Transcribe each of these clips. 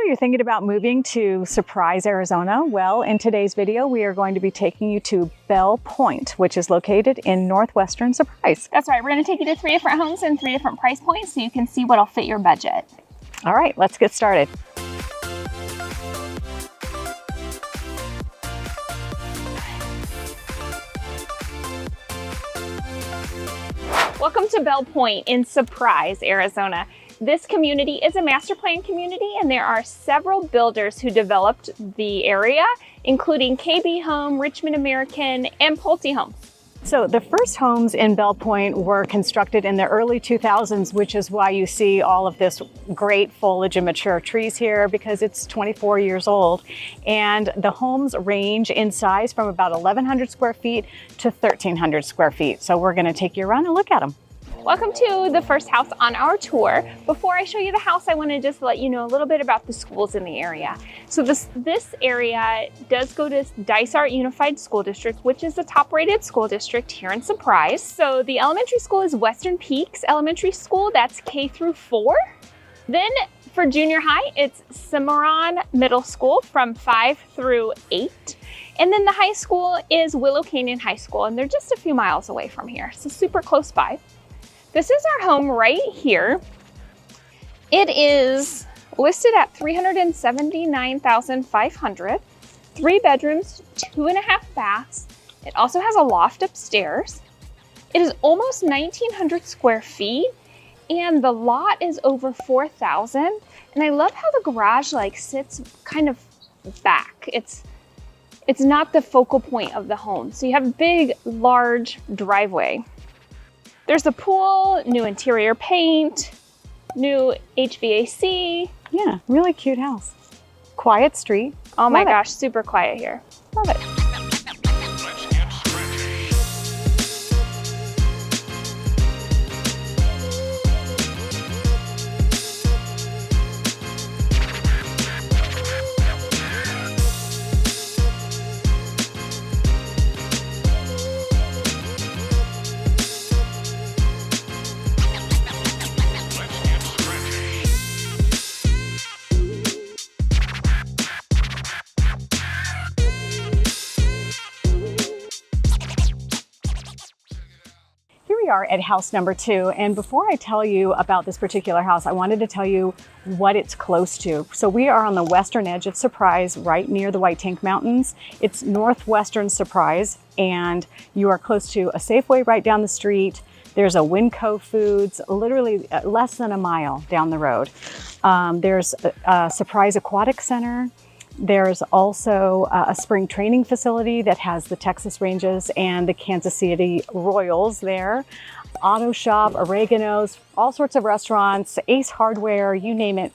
you're thinking about moving to Surprise, Arizona? Well, in today's video, we are going to be taking you to Bell Pointe, which is located in northwestern Surprise. That's right. We're going to take you to 3 different homes and 3 different price points so you can see what'll fit your budget. All right, let's get started. Welcome to Bell Pointe in Surprise, Arizona. This community is a master plan community, and there are several builders who developed the area, including KB Home, Richmond American, and Pulte Homes. So the first homes in Bell Pointe were constructed in the early 2000s, which is why you see all of this great foliage and mature trees here, because it's 24 years old. And the homes range in size from about 1,100 square feet to 1,300 square feet. So we're going to take you around and look at them. Welcome to the first house on our tour. Before I show you the house, I want to just let you know a little bit about the schools in the area. So this area does go to Dysart Unified School District, which is the top-rated school district here in Surprise. So the elementary school is Western Peaks Elementary School. That's K through 4. Then for junior high, it's Cimarron Middle School from 5 through 8. And then the high school is Willow Canyon High School, and they're just a few miles away from here, so super close by. This is our home right here. It is listed at $379,500, 3 bedrooms, 2.5 baths. It also has a loft upstairs. It is almost 1,900 square feet, and the lot is over 4,000. And I love how the garage sits kind of back. It's not the focal point of the home. So you have a big, large driveway. There's a pool, new interior paint, new HVAC. Yeah, really cute house. Quiet street. Oh my gosh, super quiet here. Love it. We are at house number 2, and before I tell you about this particular house, I wanted to tell you what it's close to. So we are on the western edge of Surprise, right near the White Tank Mountains. It's northwestern Surprise, and you are close to a Safeway right down the street. There's a Winco Foods, literally less than a mile down the road. There's a Surprise Aquatic Center. There's also a spring training facility that has the Texas Rangers and the Kansas City Royals there. Auto shop, Oregano's, all sorts of restaurants, Ace Hardware, you name it,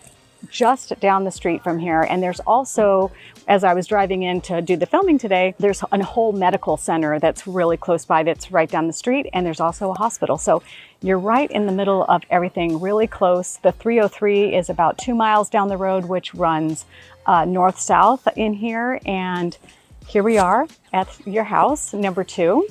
just down the street from here. And there's also, as I was driving in to do the filming today, there's a whole medical center that's really close by that's right down the street. And there's also a hospital. So you're right in the middle of everything, really close. The 303 is about 2 miles down the road, which runs north-south in here. And here we are at your house, number 2.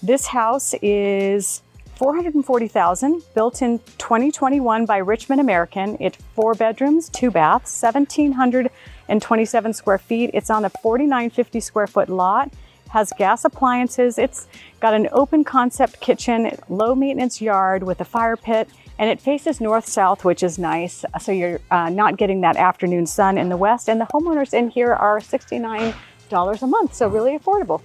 This house is $440,000, built in 2021 by Richmond American. It's 4 bedrooms, 2 baths, 1,727 square feet. It's on a 4,950 square foot lot, has gas appliances. It's got an open concept kitchen, low maintenance yard with a fire pit, and it faces north-south, which is nice. So you're not getting that afternoon sun in the west. And the homeowners in here are $69 a month, so really affordable.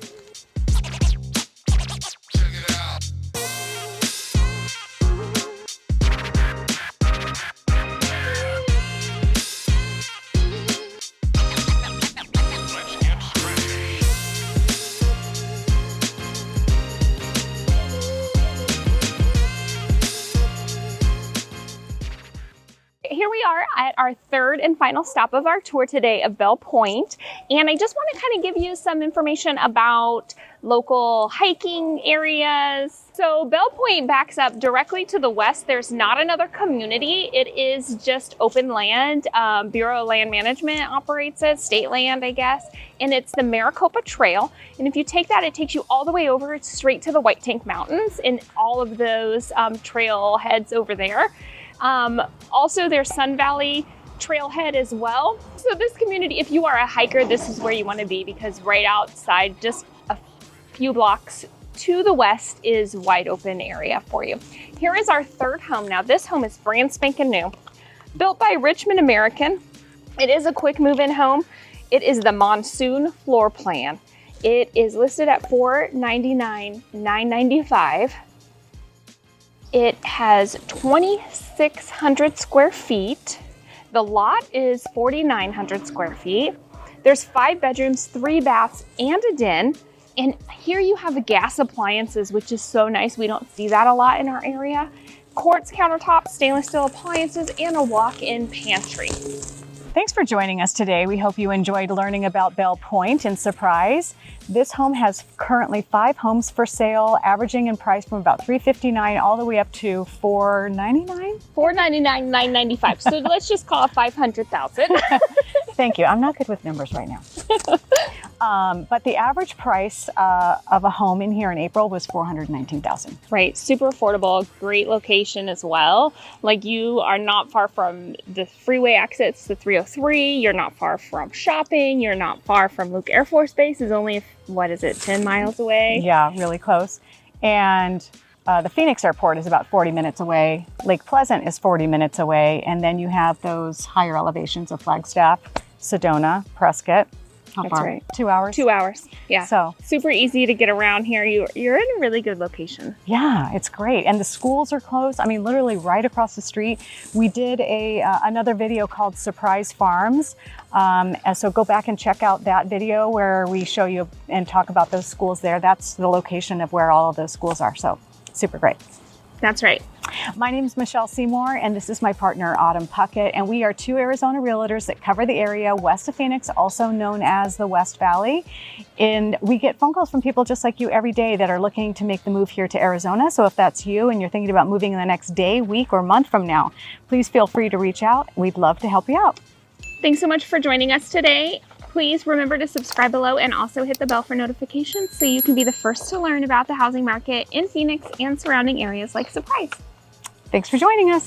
Here we are at our 3rd and final stop of our tour today of Bell Pointe. And I just want to kind of give you some information about local hiking areas. So Bell Pointe backs up directly to the west. There's not another community. It is just open land. Bureau of Land Management operates it, state land, I guess. And it's the Maricopa Trail. And if you take that, it takes you all the way over straight to the White Tank Mountains and all of those trail heads over there. Also, there's Sun Valley trailhead as well. So this community, if you are a hiker, this is where you want to be, because right outside, just a few blocks to the west, is wide open area for you. Here is our third home. Now this home is brand spanking new, built by Richmond American. It is a quick move-in home. It is the monsoon floor plan. It is listed at $499,995. It has 2,600 square feet. The lot is 4,900 square feet. There's 5 bedrooms, 3 baths, and a den. And here you have gas appliances, which is so nice. We don't see that a lot in our area. Quartz countertops, stainless steel appliances, and a walk-in pantry. Thanks for joining us today. We hope you enjoyed learning about Bell Pointe and Surprise. This home has currently 5 homes for sale, averaging in price from about $359 all the way up to $499. $499,995. So let's just call it $500,000. Thank you. I'm not good with numbers right now. But the average price of a home in here in April was $419,000. Right, super affordable, great location as well. Like, you are not far from the freeway exits to 303. You're not far from shopping. You're not far from Luke Airforce Base. Is only, what is it, 10 miles away? Yeah, really close. And the Phoenix airport is about 40 minutes away. Lake Pleasant is 40 minutes away. And then you have those higher elevations of Flagstaff, Sedona, Prescott. How That's far? right. 2 hours? 2 hours, yeah. So super easy to get around here. You're in a really good location. yeah, it's great. And the schools are close. I mean, literally right across the street. We did another video called Surprise Farms. And so go back and check out that video where we show you and talk about those schools there. That's the location of where all of those schools are. So super great. That's right. My name is Michelle Seymour, and this is my partner, Autumn Puckett, and we are 2 Arizona realtors that cover the area west of Phoenix, also known as the West Valley. And we get phone calls from people just like you every day that are looking to make the move here to Arizona. So if that's you and you're thinking about moving in the next day, week, or month from now, please feel free to reach out. We'd love to help you out. Thanks so much for joining us today. Please remember to subscribe below and also hit the bell for notifications so you can be the first to learn about the housing market in Phoenix and surrounding areas like Surprise. Thanks for joining us.